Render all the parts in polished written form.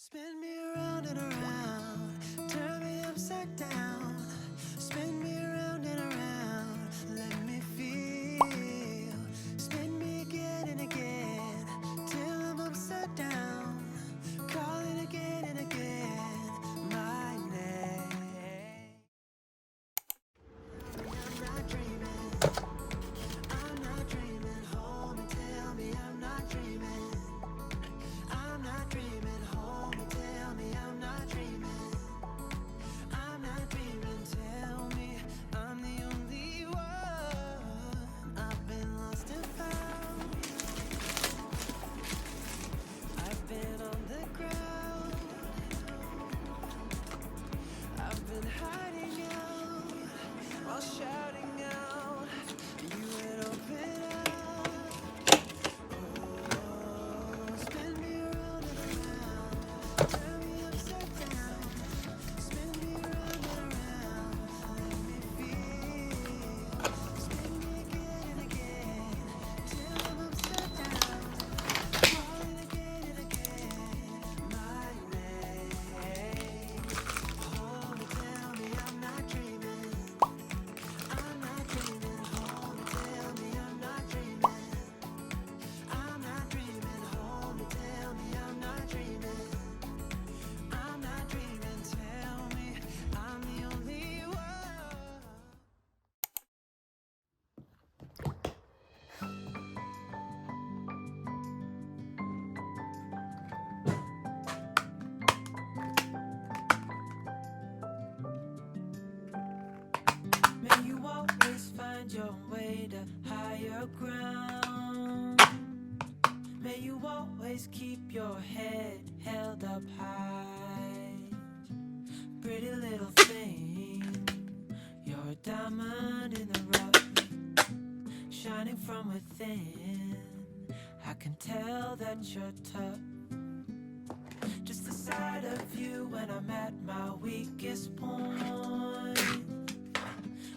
Spin me around and around, turn me upside down. Spin me around and around, let me feel. Spin me again and again, till I'm upside down. Calling again and again, my name. I'm not dreaming, I'm not dreaming. Hold me, tell me I'm not dreaming. I'm not dreaming, hold me, tell me I'm not dreaming. I'm not dreaming, tell me I'm the only one. I've been lost and found. I've been on the ground. I've been hiding out while shouting out. You would open up. Oh, spin me around and around, turn me upside down. Spin me around and around, let me feel. Spin me again and again, till I'm upside down. Calling again and again, my name. Hold me, tell me I'm not dreaming. I'm not dreaming, hold me, tell me I'm not dreaming. I'm not dreaming, hold me, tell me I'm not dreaming. I'm not dreaming, tell me I'm the only one. May you always find your way to higher ground. May you always keep your head held up high. Pretty little thing, you're a diamond in the rough, shining from within. I can tell that you're tough. Just the sight of you when I'm at my weakest point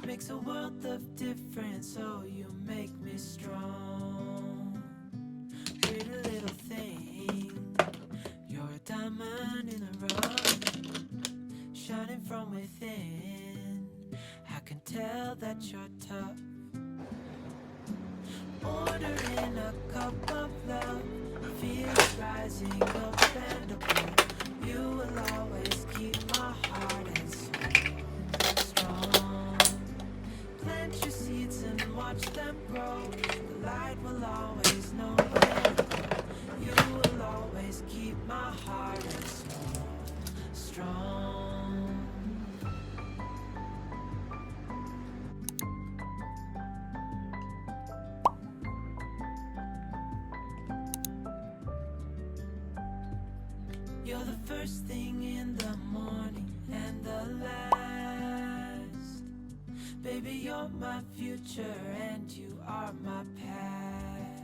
makes a world of difference, so you make me strong. Pretty little thing, you're a diamond in the rough, shining from within. I can tell that you're tough. Ordering a cup of love, feels rising up and above. You will always keep my heart and soul strong. Plant your seeds and watch them grow. The light will always know where to go. You will always keep my heart and soul strong. You're the first thing in the morning and the last. Baby, you're my future and you are my past.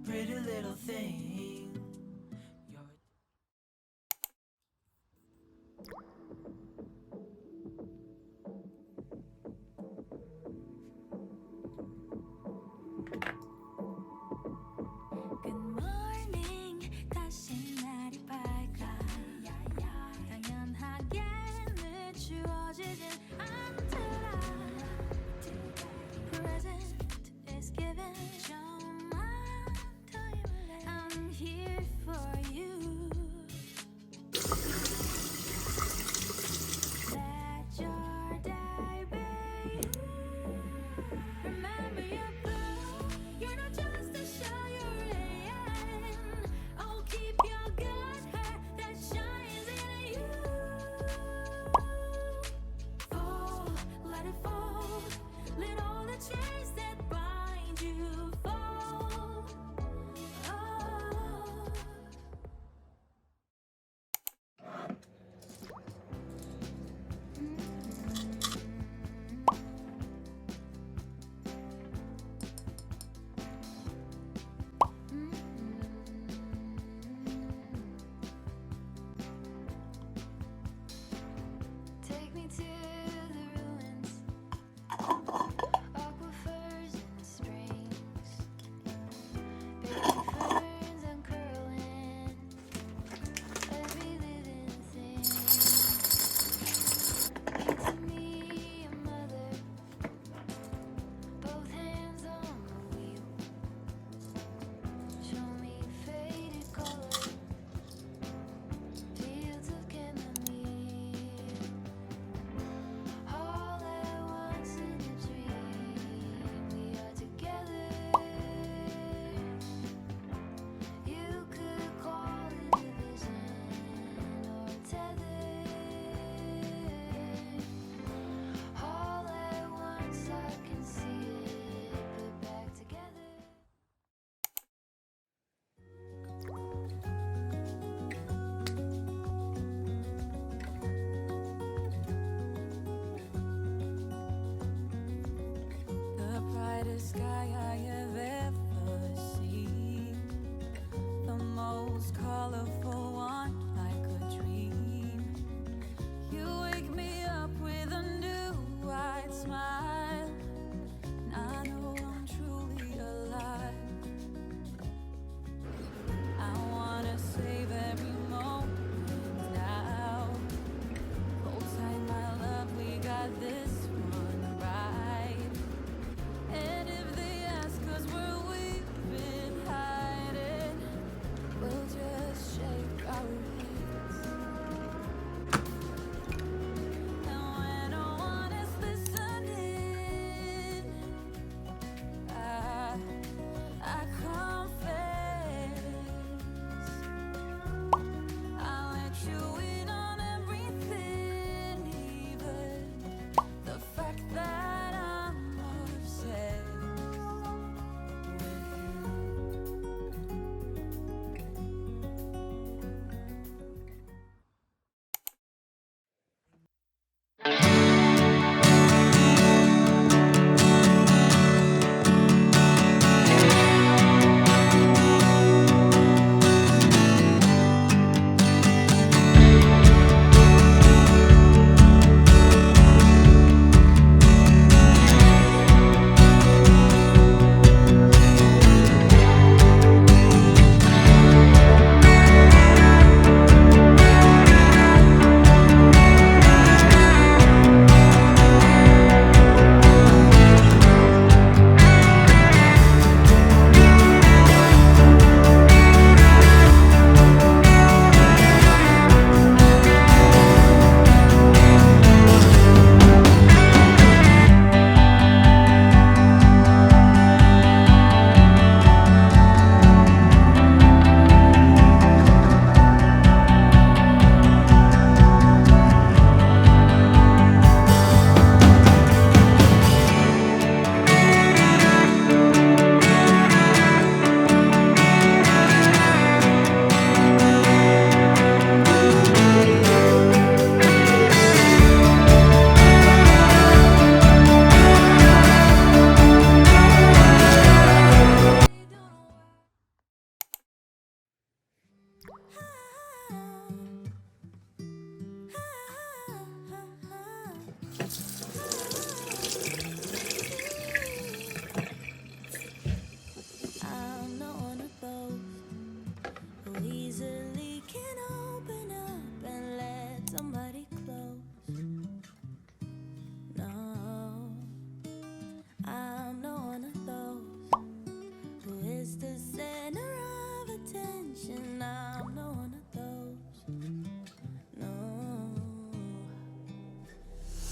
Pretty little thing, you're Good morning, 다시 날이 밝아. 당연하게 늦추어지진 않더라. Present is given. 좀만 더 힘을 내. I'm here for you.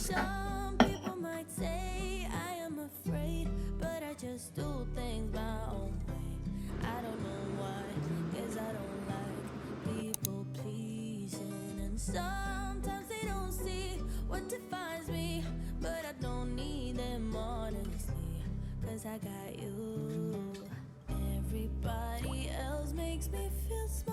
Some people might say I am afraid, but I just do things my own way. I don't know why, 'cause I don't like people pleasing. And sometimes they don't see what defines me, but I don't need them honestly, 'cause I got you. Everybody else makes me feel small,